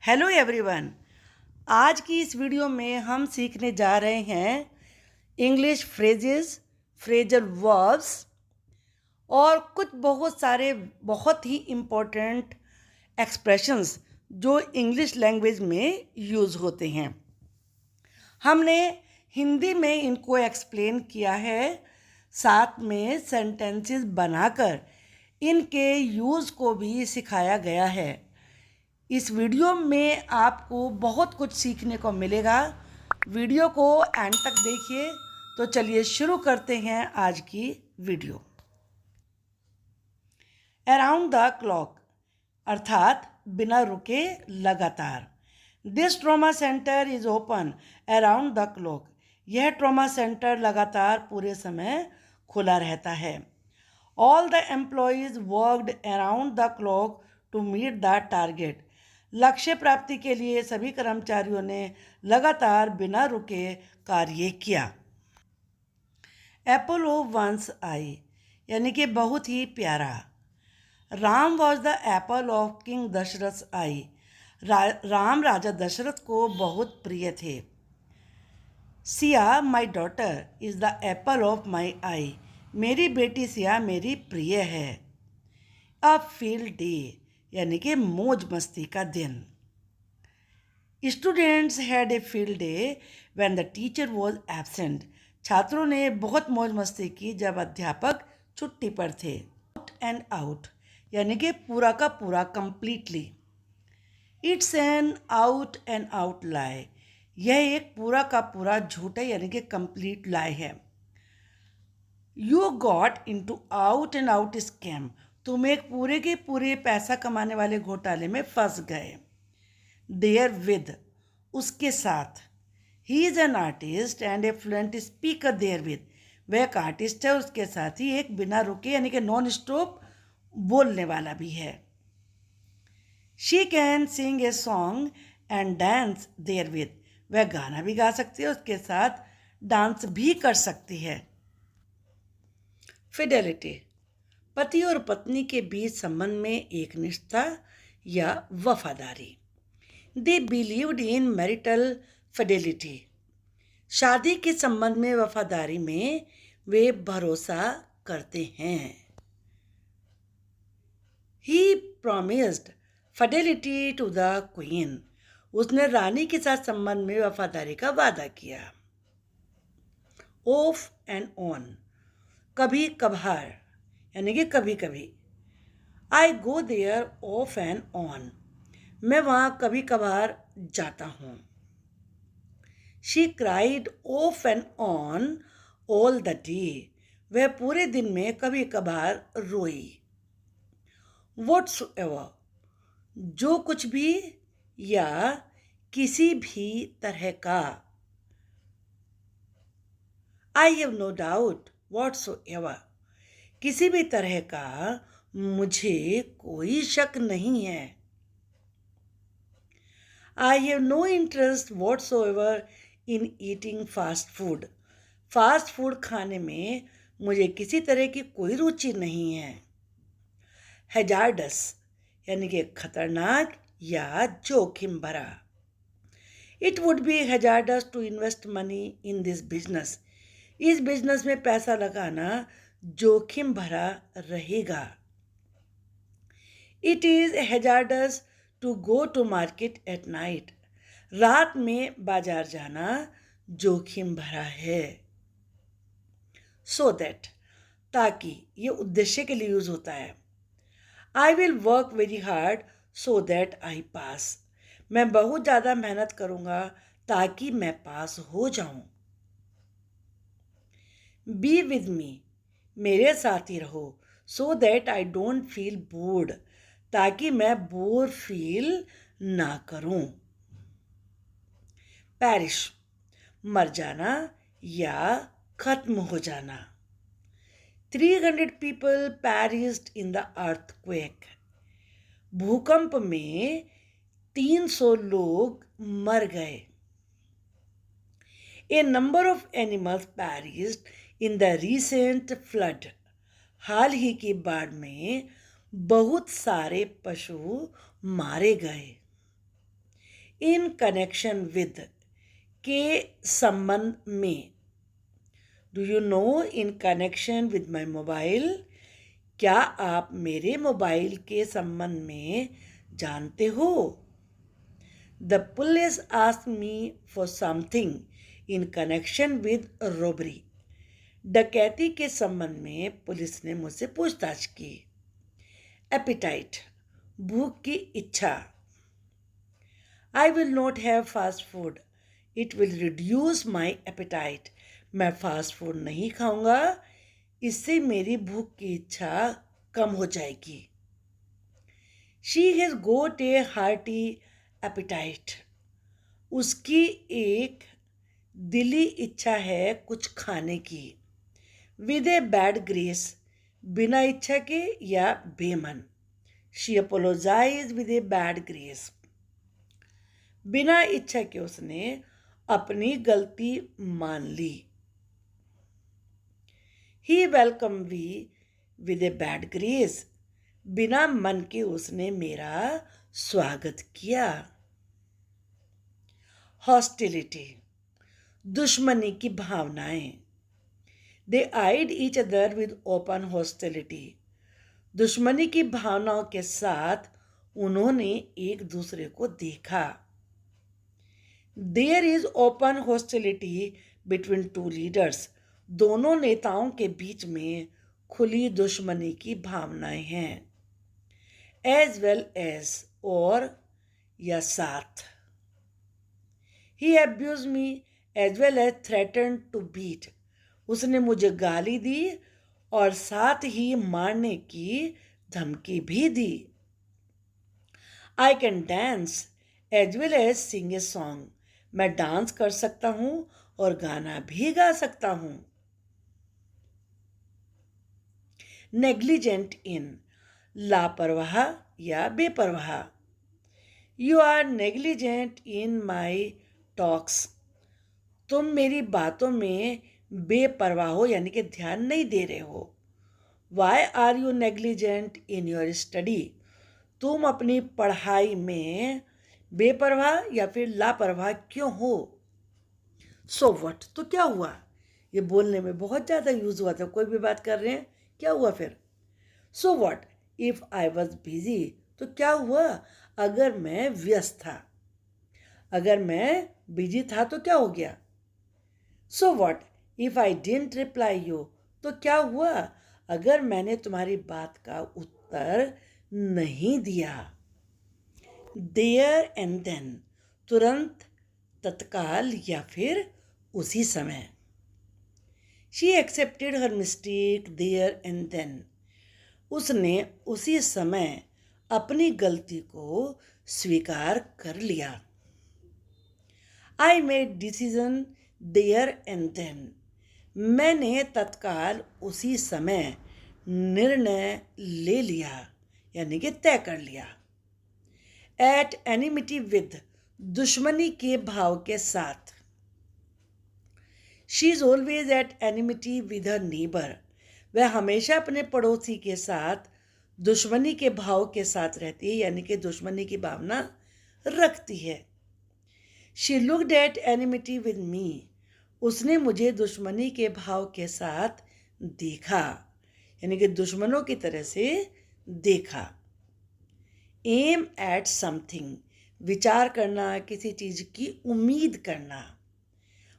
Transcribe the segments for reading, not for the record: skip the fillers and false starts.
Hello everyone. आज की इस वीडियो में हम सीखने जा रहे हैं इंग्लिश फ्रेजेस, फ्रेजल वर्ब्स और कुछ बहुत सारे बहुत ही इम्पोर्टेंट एक्सप्रेशंस जो इंग्लिश लैंग्वेज में यूज़ होते हैं। हमने हिंदी में इनको एक्सप्लेन किया है, साथ में सेंटेंसेस बनाकर इनके यूज़ को भी सिखाया गया है। इस वीडियो में आपको बहुत कुछ सीखने को मिलेगा। वीडियो को एंड तक देखिए। तो चलिए शुरू करते हैं आज की वीडियो। अराउंड द क्लॉक अर्थात बिना रुके लगातार। This trauma centre is open around the clock. यह ट्रॉमा सेंटर लगातार पूरे समय खुला रहता है। All the employees worked around the clock to meet the target. लक्ष्य प्राप्ति के लिए सभी कर्मचारियों ने लगातार बिना रुके कार्य किया। एप्पल ऑफ वंस आई यानी कि बहुत ही प्यारा। Ram was the apple of king Dashrath eye. Ram राजा दशरथ को बहुत प्रिय थे। Siya my daughter is the apple of my eye. मेरी बेटी सिया मेरी प्रिय है। अ फील्ड डे यानी कि मौज मस्ती का दिन। Students had a field day when the teacher was absent. छात्रों ने बहुत मौज मस्ती की जब अध्यापक छुट्टी पर थे। आउट एंड आउट यानी कि पूरा का पूरा, completely. It's an out and out lie. यह एक पूरा का पूरा झूठ है यानी कि कंप्लीट लाई है। You got into out and out scam. तुम एक पूरे के पूरे पैसा कमाने वाले घोटाले में फंस गए। देयर विद उसके साथ। He is an artist and a fluent speaker there with. वह एक आर्टिस्ट है, उसके साथ ही एक बिना रुके यानी कि नॉन स्टॉप बोलने वाला भी है। She can sing a song and dance there with. वह गाना भी गा सकती है, उसके साथ डांस भी कर सकती है। फिडेलिटी पति और पत्नी के बीच संबंध में एक निष्ठा या वफादारी। They believed in marital Fidelity. शादी के संबंध में वफादारी में वे भरोसा करते हैं। He promised fidelity to the queen. उसने रानी के साथ संबंध में वफादारी का वादा किया। ऑफ एंड ऑन कभी कभार यानी कि कभी कभी। I go there off and on. मैं वहाँ कभी कभार जाता हूँ। She cried off and on all the day. वह पूरे दिन में कभी कभार रोई। व्हाट्सएवर जो कुछ भी या किसी भी तरह का। I have no doubt whatsoever किसी भी तरह का मुझे कोई शक नहीं है। I have no interest whatsoever in eating fast food. Fast food खाने में मुझे किसी तरह की कोई रुचि नहीं है। हैजार्डस यानी कि खतरनाक या जोखिम भरा। It would be hazardous to invest money in this business. इस बिजनेस में पैसा लगाना जोखिम भरा रहेगा। It is hazardous to go to market at night. रात में बाजार जाना जोखिम भरा है। सो दैट ताकि, ये उद्देश्य के लिए यूज होता है। I will work very hard so that I pass. मैं बहुत ज़्यादा मेहनत करूँगा ताकि मैं पास हो जाऊँ। बी विद मी मेरे साथ ही रहो। सो that I don't feel bored ताकि मैं बोर फील ना करूं। पैरिश मर जाना या खत्म हो जाना। 300 people perished in the earthquake. भूकंप में 300 लोग मर गए। A number of animals perished in the recent flood. हाल ही की बाढ़ में बहुत सारे पशु मारे गए। इन कनेक्शन विद के संबंध में। Do you know in connection with my mobile? क्या आप मेरे मोबाइल के संबंध में जानते हो? The police asked me for something in connection with robbery. डकैती के संबंध में पुलिस ने मुझसे पूछताछ की। एपिटाइट, भूख की इच्छा। I will not have fast food, it will reduce my appetite. मैं फास्ट फूड नहीं खाऊंगा, इससे मेरी भूख की इच्छा कम हो जाएगी। She has got a hearty appetite. उसकी एक दिली इच्छा है कुछ खाने की। विद ए बैड ग्रेस, बिना इच्छा के या बेमन। She apologise with a bad grace. बिना इच्छा के उसने अपनी गलती मान ली। He welcome we with a bad grace. बिना मन के उसने मेरा स्वागत किया। हॉस्टिलिटी, दुश्मनी की भावनाएं। They eyed each other with open hostility. दुश्मनी की भावनाओं के साथ उन्होंने एक दूसरे को देखा। There is open hostility between two leaders. दोनों नेताओं के बीच में खुली दुश्मनी की भावनाएं हैं। एज वेल एज, और या साथ। He abuse me as well as threaten to beat. उसने मुझे गाली दी और साथ ही मारने की धमकी भी दी। I can dance as well as sing a song. मैं डांस कर सकता हूं और गाना भी गा सकता हूं। नेग्लिजेंट इन, लापरवाह या बेपरवाह। You are negligent in my talks. तुम मेरी बातों में बेपरवाह हो, यानी कि ध्यान नहीं दे रहे हो। Why are you negligent in your study? तुम अपनी पढ़ाई में बेपरवाह या फिर लापरवाह क्यों हो? सो व्हाट, तो क्या हुआ? ये बोलने में बहुत ज़्यादा यूज़ हुआ था। कोई भी बात कर रहे हैं, क्या हुआ फिर? So what if I was busy? तो क्या हुआ अगर मैं व्यस्त था? अगर मैं बिजी था तो क्या हो गया? So what if I didn't reply you? तो क्या हुआ अगर मैंने तुम्हारी बात का उत्तर नहीं दिया? देयर एंड देन, तुरंत, तत्काल या फिर उसी समय। She accepted her mistake there and then. उसने उसी समय अपनी गलती को स्वीकार कर लिया। I made decision there and then. मैंने तत्काल उसी समय निर्णय ले लिया, यानी कि तय कर लिया। एट एनिमिटी विद, दुश्मनी के भाव के साथ। She is always at enmity with her neighbour. वह हमेशा अपने पड़ोसी के साथ दुश्मनी के भाव के साथ रहती है, यानी कि दुश्मनी की भावना रखती है। She looked at enmity with me. उसने मुझे दुश्मनी के भाव के साथ देखा, यानी कि दुश्मनों की तरह से देखा। एम एट समथिंग, विचार करना, किसी चीज़ की उम्मीद करना।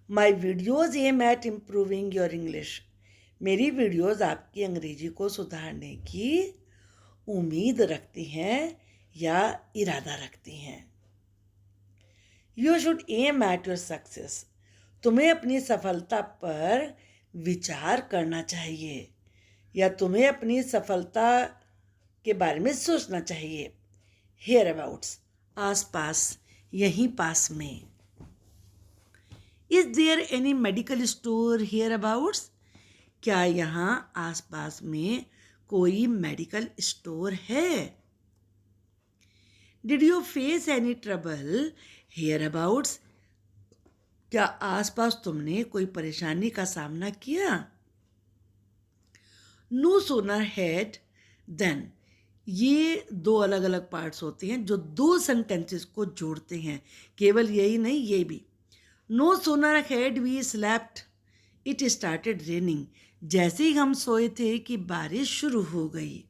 My videos aim at improving your English. मेरी वीडियोज़ आपकी अंग्रेजी को सुधारने की उम्मीद रखती हैं या इरादा रखती हैं। You should aim at your success. तुम्हें अपनी सफलता पर विचार करना चाहिए या तुम्हें अपनी सफलता के बारे में सोचना चाहिए। हेयर अबाउट्स, आस पास, यहीं पास में। Is there any medical store hereabouts? क्या यहाँ आसपास में कोई मेडिकल स्टोर है? Did you face any trouble hereabouts? क्या आसपास तुमने कोई परेशानी का सामना किया? नो सोनर हैड देन, ये दो अलग अलग पार्ट्स होते हैं जो दो सेंटेंसेस को जोड़ते हैं। केवल यही नहीं, ये भी। No sooner had we slept it started raining. जैसे ही हम सोए थे कि बारिश शुरू हो गई।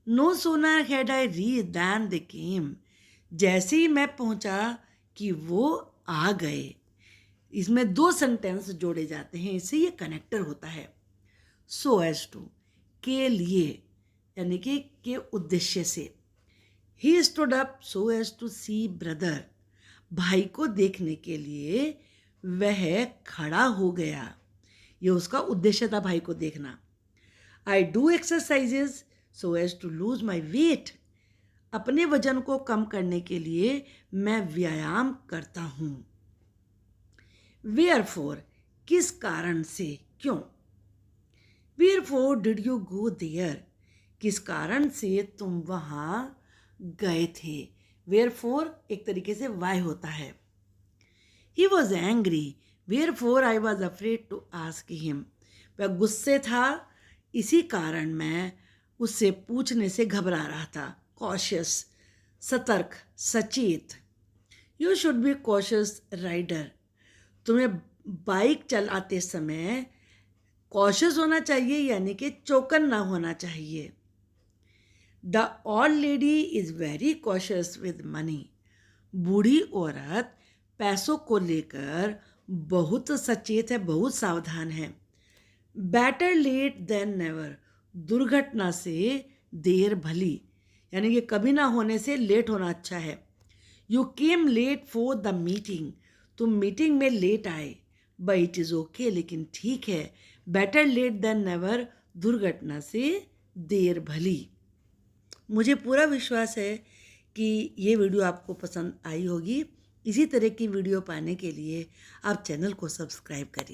No sooner had I reach than they came. जैसे ही मैं पहुंचा कि वो आ गए। इसमें दो सेंटेंस जोड़े जाते हैं, इससे ये कनेक्टर होता है। सो एज टू, के लिए, यानी कि के उद्देश्य से। He stood up so as to see brother. भाई को देखने के लिए वह खड़ा हो गया। ये उसका उद्देश्य था, भाई को देखना। I do exercises so as to lose my weight. अपने वजन को कम करने के लिए मैं व्यायाम करता हूँ। वेयरफॉर, किस कारण से, क्यों। वेयरफॉर डिड यू गो देयर, किस कारण से तुम वहाँ गए थे। वेयरफॉर एक तरीके से वाई होता है। He was angry, wherefore I was afraid to ask him. वह गुस्से था, इसी कारण मैं उससे पूछने से घबरा रहा था। कॉशियस, सतर्क, सचेत। You should be cautious rider. तुम्हें बाइक चलाते समय कॉशियस होना चाहिए, यानी कि चौकन ना होना चाहिए। The old lady is very cautious with money. बूढ़ी औरत पैसों को लेकर बहुत सचेत है, बहुत सावधान है। बेटर लेट देन नेवर, दुर्घटना से देर भली, यानी कि कभी ना होने से लेट होना अच्छा है। You came late for the meeting, तुम मीटिंग में लेट आए। बट इट इज़ ओके, लेकिन ठीक है। बेटर लेट देन नेवर, दुर्घटना से देर भली। मुझे पूरा विश्वास है कि ये वीडियो आपको पसंद आई होगी। इसी तरह की वीडियो पाने के लिए आप चैनल को सब्सक्राइब करिए।